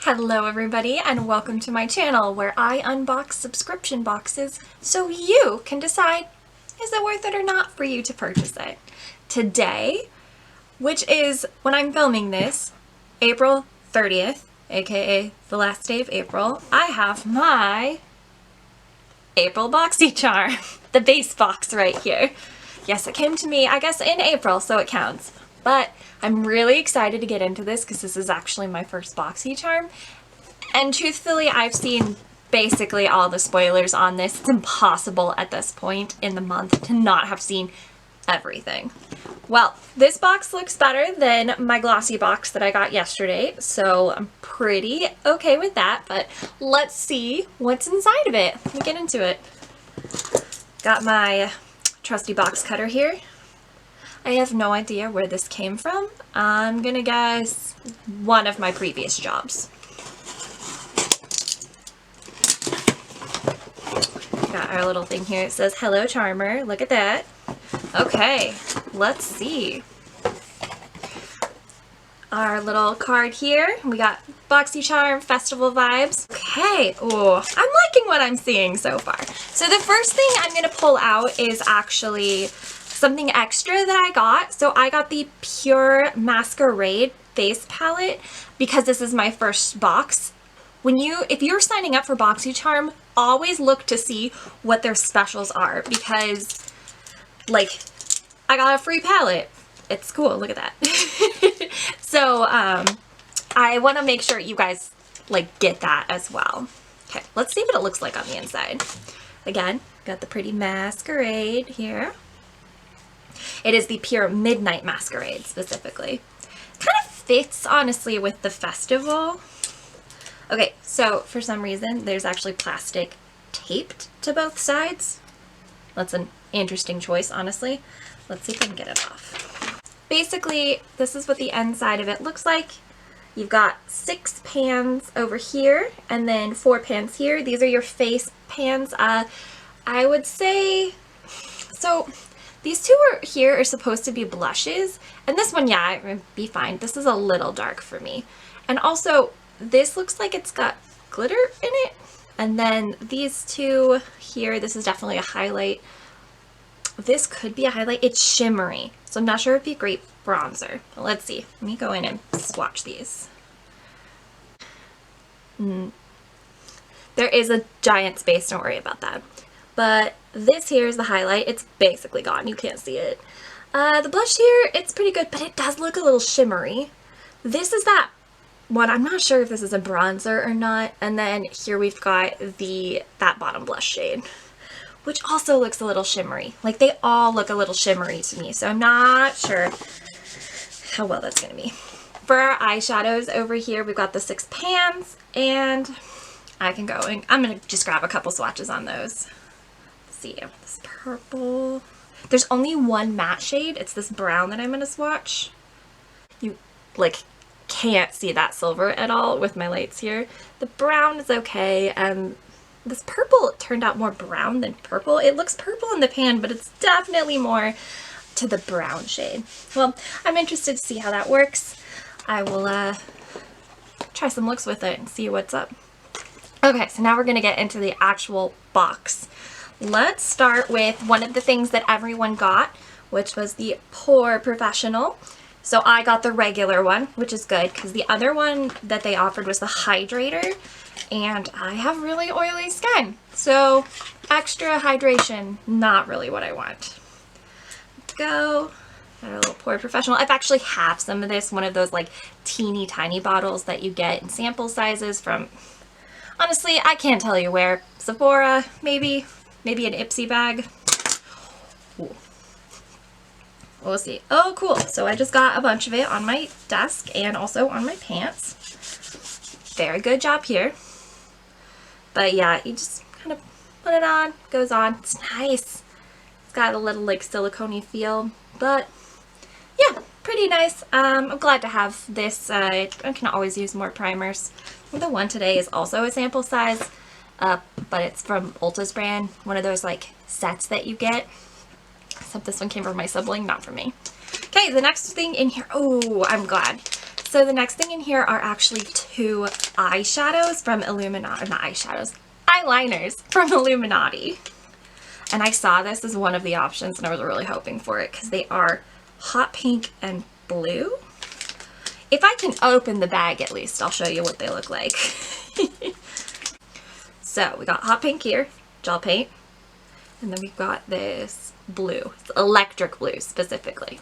Hello everybody and welcome to my channel where I unbox subscription boxes so you can decide is it worth it or not for you to purchase it. Today, which is when I'm filming this, April 30th, aka the last day of April, I have my April BoxyCharm, the base box right here. Yes, it came to me, I guess, in April, so it counts. But I'm really excited to get into this because this is actually my first BoxyCharm. And truthfully, I've seen basically all the spoilers on this. It's impossible at this point in the month to not have seen everything. Well, this box looks better than my glossy box that I got yesterday, so I'm pretty okay with that, but let's see what's inside of it. Let me get into it. Got my trusty box cutter here. I have no idea where this came from. I'm gonna guess one of my previous jobs. Got our little thing here. It says, "Hello Charmer." Look at that. Okay, let's see. Our little card here. We got BoxyCharm Festival vibes. Okay, oh, I'm liking what I'm seeing so far. So the first thing I'm gonna pull out is actually something extra that I got. So I got the Pure Masquerade face palette because this is my first box. If you're signing up for BoxyCharm, always look to see what their specials are because, like, I got a free palette. It's cool, look at that. So, I want to make sure you guys, like, get that as well. Okay, let's see what it looks like on the inside. Again, got the pretty Masquerade here. It is the Pure Midnight Masquerade, specifically. Kind of fits, honestly, with the festival. Okay, so for some reason, there's actually plastic taped to both sides. That's an interesting choice, honestly. Let's see if I can get it off. Basically, this is what the inside of it looks like. You've got 6 pans over here, and then 4 pans here. These are your face pans. I would say, so these two here are supposed to be blushes, and this one, yeah, it would be fine. This is a little dark for me. And also, this looks like it's got glitter in it. And then these two here, this is definitely a highlight. This could be a highlight. It's shimmery, so I'm not sure it'd be a great bronzer. But let's see. Let me go in and swatch these. There is a giant space, don't worry about that. But this here is the highlight. It's basically gone. You can't see it. The blush here, it's pretty good, but it does look a little shimmery. This is that one. I'm not sure if this is a bronzer or not. And then here we've got that bottom blush shade, which also looks a little shimmery. Like, they all look a little shimmery to me, so I'm not sure how well that's gonna be. For our eyeshadows over here, we've got the 6 pans, and I can go and I'm gonna just grab a couple swatches on those. Let's see, this purple. There's only one matte shade. It's this brown that I'm gonna swatch. You, like, can't see that silver at all with my lights here. The brown is okay, and this purple turned out more brown than purple. It looks purple in the pan, but it's definitely more to the brown shade. Well, I'm interested to see how that works. I will try some looks with it and see what's up. Okay, so now we're gonna get into the actual box. Let's start with one of the things that everyone got, which was the Pore Professional. So I got the regular one, which is good because the other one that they offered was the hydrator, and I have really oily skin. So extra hydration, not really what I want. Go. Got a little Pore Professional. I've actually have some of this, one of those like teeny tiny bottles that you get in sample sizes from, honestly, I can't tell you where. Sephora, maybe an Ipsy bag. Ooh. We'll see. Oh, cool. So I just got a bunch of it on my desk and also on my pants. Very good job here. But yeah, you just kind of put it on, goes on. It's nice. It's got a little like silicone-y feel, but yeah, pretty nice. I'm glad to have this. I can always use more primers. The one today is also a sample size, but it's from Ulta's brand, one of those like sets that you get. Except this one came from my sibling, not from me. Okay, the next thing in here, oh, I'm glad. So the next thing in here are actually two eyeshadows from Illuminati, not eyeshadows, eyeliners from Illuminati. And I saw this as one of the options and I was really hoping for it because they are hot pink and blue. If I can open the bag at least, I'll show you what they look like. So we got hot pink here, gel paint, and then we've got this blue, it's electric blue specifically.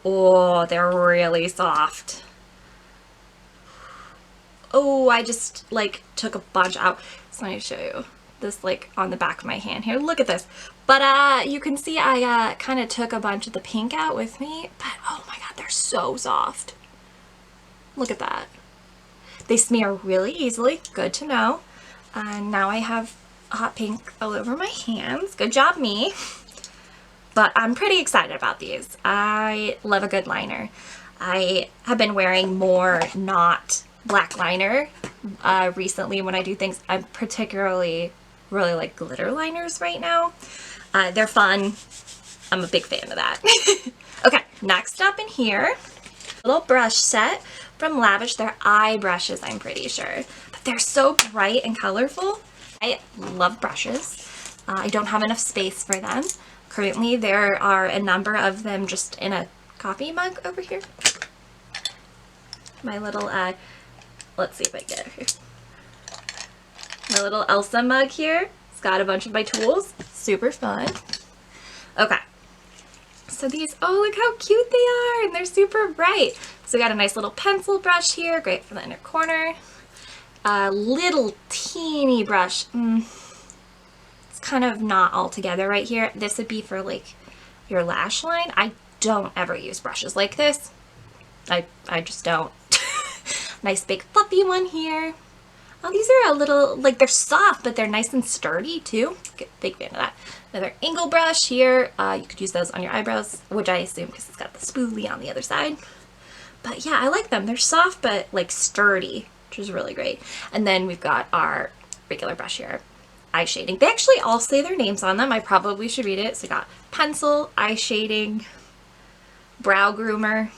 Oh, they're really soft. Oh, I just like took a bunch out. So let me show you this like on the back of my hand here. Look at this. But you can see I kind of took a bunch of the pink out with me. But oh my god, they're so soft. Look at that. They smear really easily. Good to know. And now I have hot pink all over my hands. Good job, me. But I'm pretty excited about these. I love a good liner. I have been wearing more not black liner recently when I do things. I'm particularly really like glitter liners right now. They're fun. I'm a big fan of that. Okay, next up in here, little brush set from Lavish. They're eye brushes, I'm pretty sure. But they're so bright and colorful. I love brushes. I don't have enough space for them. Currently, there are a number of them just in a coffee mug over here. My little, let's see if I get it here. My little Elsa mug here. It's got a bunch of my tools. Super fun. Okay. So these, oh look how cute they are, and they're super bright. So we got a nice little pencil brush here, great for the inner corner. A little teeny brush. It's kind of not all together right here. This would be for like your lash line. I don't ever use brushes like this. I just don't. Nice big fluffy one here. Oh, these are a little, like they're soft, but they're nice and sturdy too. Big fan of that. Another angle brush here. You could use those on your eyebrows, which I assume because it's got the spoolie on the other side. But yeah, I like them. They're soft, but like sturdy, which is really great. And then we've got our regular brush here. Eye shading. They actually all say their names on them. I probably should read it. So we got pencil, eye shading, brow groomer,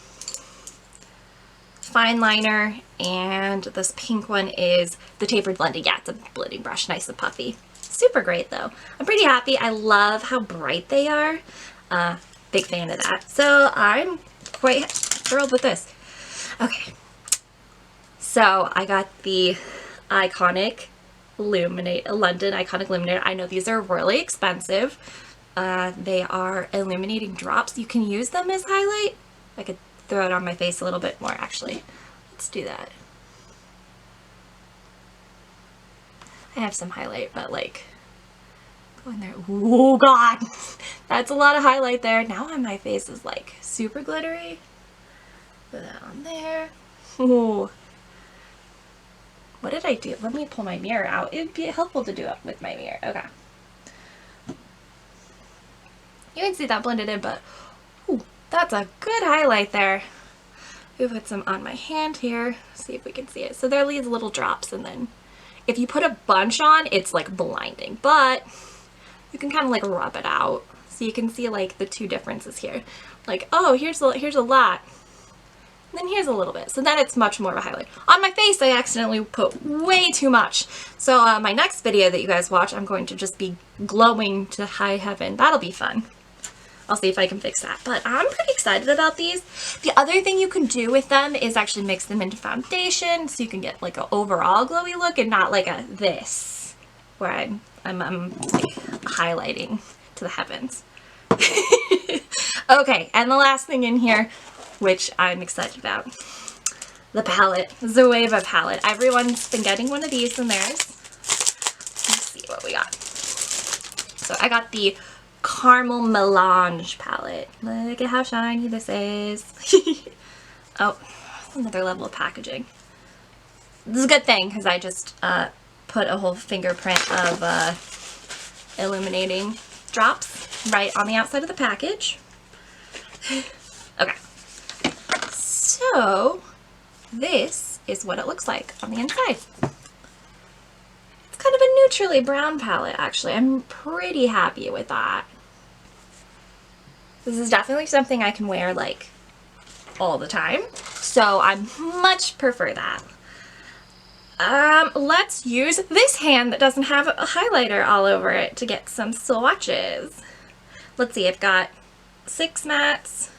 fine liner, and this pink one is the tapered blending. Yeah, it's a blending brush, nice and puffy. Super great though. I'm pretty happy. I love how bright they are. Big fan of that. So I'm quite thrilled with this. Okay. So I got the iconic London Iconic Illuminator. I know these are really expensive. They are illuminating drops. You can use them as highlight. I could throw it on my face a little bit more actually. Let's do that. I have some highlight, but like go in there. Oh god, that's a lot of highlight there. Now on my face is like super glittery. Put that on there. Ooh. What did I do? Let me pull my mirror out. It'd be helpful to do it with my mirror. Okay. You can see that blended in, but ooh, that's a good highlight there. We put some on my hand here. See if we can see it. So there are these little drops, and then if you put a bunch on, it's like blinding, but you can kind of like rub it out. So you can see like the two differences here. Like, oh, here's a lot. And then here's a little bit. So then it's much more of a highlight. On my face, I accidentally put way too much. So my next video that you guys watch, I'm going to just be glowing to high heaven. That'll be fun. I'll see if I can fix that. But I'm pretty excited about these. The other thing you can do with them is actually mix them into foundation so you can get like an overall glowy look and not like a this where I'm like highlighting to the heavens. Okay, and the last thing in here, which I'm excited about, the palette, Zoeva palette. Everyone's been getting one of these in theirs. Let's see what we got. So I got the Caramel Melange palette. Look at how shiny this is. Oh, another level of packaging. This is a good thing because I just put a whole fingerprint of illuminating drops right on the outside of the package. Okay. So this is what it looks like on the inside. It's kind of a neutrally brown palette actually. I'm pretty happy with that. This is definitely something I can wear like all the time. So I much prefer that. Let's use this hand that doesn't have a highlighter all over it to get some swatches. Let's see, I've got 6 mattes,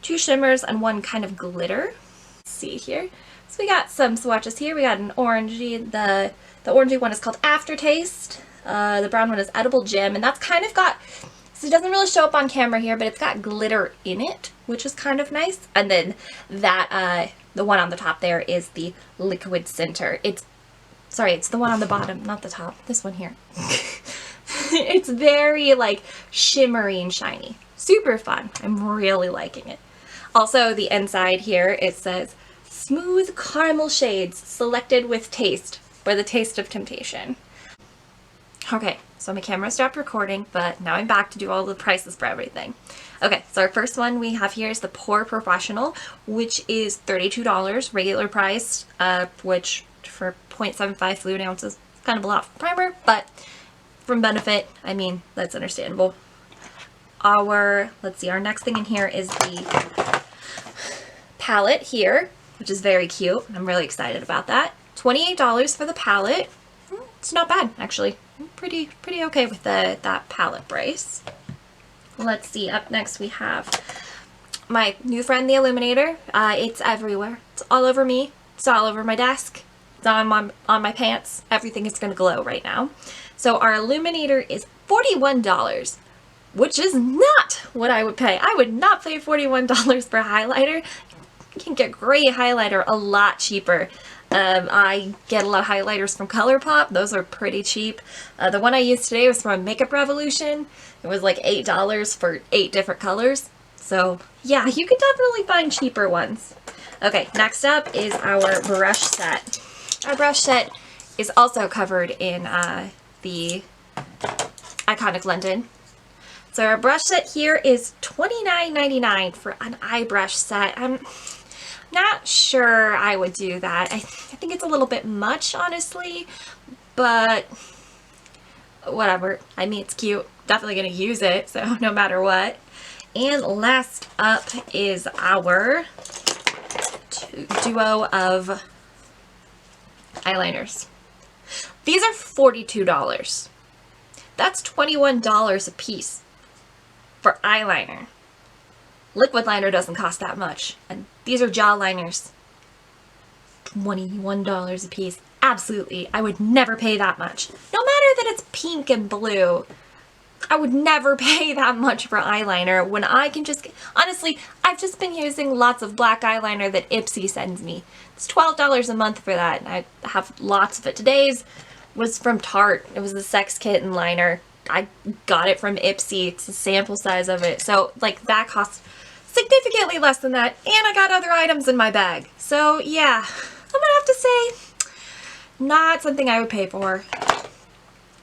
2 shimmers, and 1 kind of glitter. Let's see here. So we got some swatches here. We got an orangey, the orangey one is called Aftertaste. The brown one is Edible Gem, and that's kind of got, so it doesn't really show up on camera here, but it's got glitter in it, which is kind of nice. And then that, the one on the top there is the Liquid Center. It's the one on the bottom, not the top. This one here. It's very like shimmery and shiny. Super fun. I'm really liking it. Also, the inside here, it says smooth caramel shades selected with taste for the taste of temptation. Okay, so my camera stopped recording, but now I'm back to do all the prices for everything. Okay, so our first one we have here is the Pore Professional, which is $32, regular price, which for 0.75 fluid ounces is kind of a lot for primer, but from Benefit, I mean, that's understandable. Let's see, our next thing in here is the palette here, which is very cute. I'm really excited about that. $28 for the palette. It's not bad, actually. I'm pretty okay with that palette price. Let's see, up next we have my new friend, the Illuminator. It's everywhere. It's all over me. It's all over my desk. It's on my pants. Everything is going to glow right now. So our Illuminator is $41, which is not what I would pay. I would not pay $41 for a highlighter. You can get great highlighter a lot cheaper. I get a lot of highlighters from Colourpop. Those are pretty cheap. The one I used today was from Makeup Revolution. It was like $8 for 8 different colors. So yeah, you can definitely find cheaper ones. Okay, next up is our brush set. Our brush set is also covered in the Iconic London. So our brush set here is $29.99 for an eye brush set. I'm not sure I would do that. I think it's a little bit much, honestly, but whatever. I mean, it's cute. Definitely going to use it, so no matter what. And last up is our duo of eyeliners. These are $42. That's $21 a piece for eyeliner. Liquid liner doesn't cost that much, and these are gel liners. $21 a piece. Absolutely, I would never pay that much. No matter that it's pink and blue, I would never pay that much for eyeliner when I can just, honestly, I've just been using lots of black eyeliner that Ipsy sends me. It's $12 a month for that, and I have lots of it. Today's was from Tarte. It was the Sex Kitten liner. I got it from Ipsy. It's a sample size of it. So, like, that costs significantly less than that, and I got other items in my bag. So, yeah, I'm gonna have to say, not something I would pay for.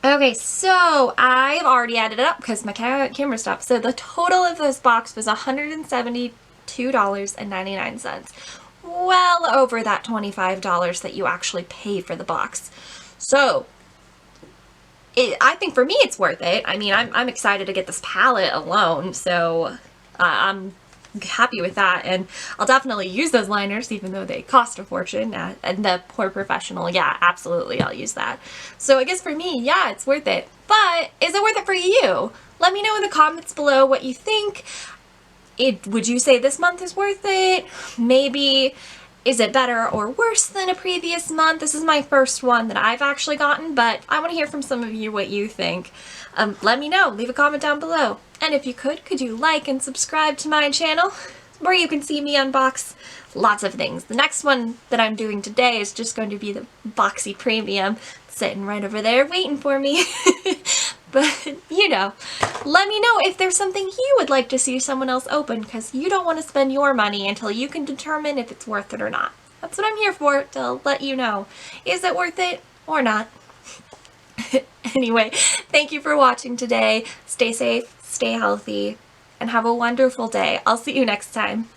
Okay, so I've already added it up because my camera stopped. So the total of this box was $172.99. Well over that $25 that you actually pay for the box. So I think for me it's worth it. I mean, I'm excited to get this palette alone, so I'm happy with that, and I'll definitely use those liners even though they cost a fortune. And the Pore Professional, yeah, absolutely, I'll use that. So I guess for me, yeah, it's worth it. But is it worth it for you? Let me know in the comments below what you think. Would you say this month is worth it? Maybe is it better or worse than a previous month? This is my first one that I've actually gotten, but I want to hear from some of you what you think. Let me know. Leave a comment down below. And if you could you like and subscribe to my channel where you can see me unbox lots of things. The next one that I'm doing today is just going to be the Boxy Premium, sitting right over there waiting for me. But, you know, let me know if there's something you would like to see someone else open, because you don't want to spend your money until you can determine if it's worth it or not. That's what I'm here for, to let you know. Is it worth it or not? Anyway, thank you for watching today. Stay safe, stay healthy, and have a wonderful day. I'll see you next time.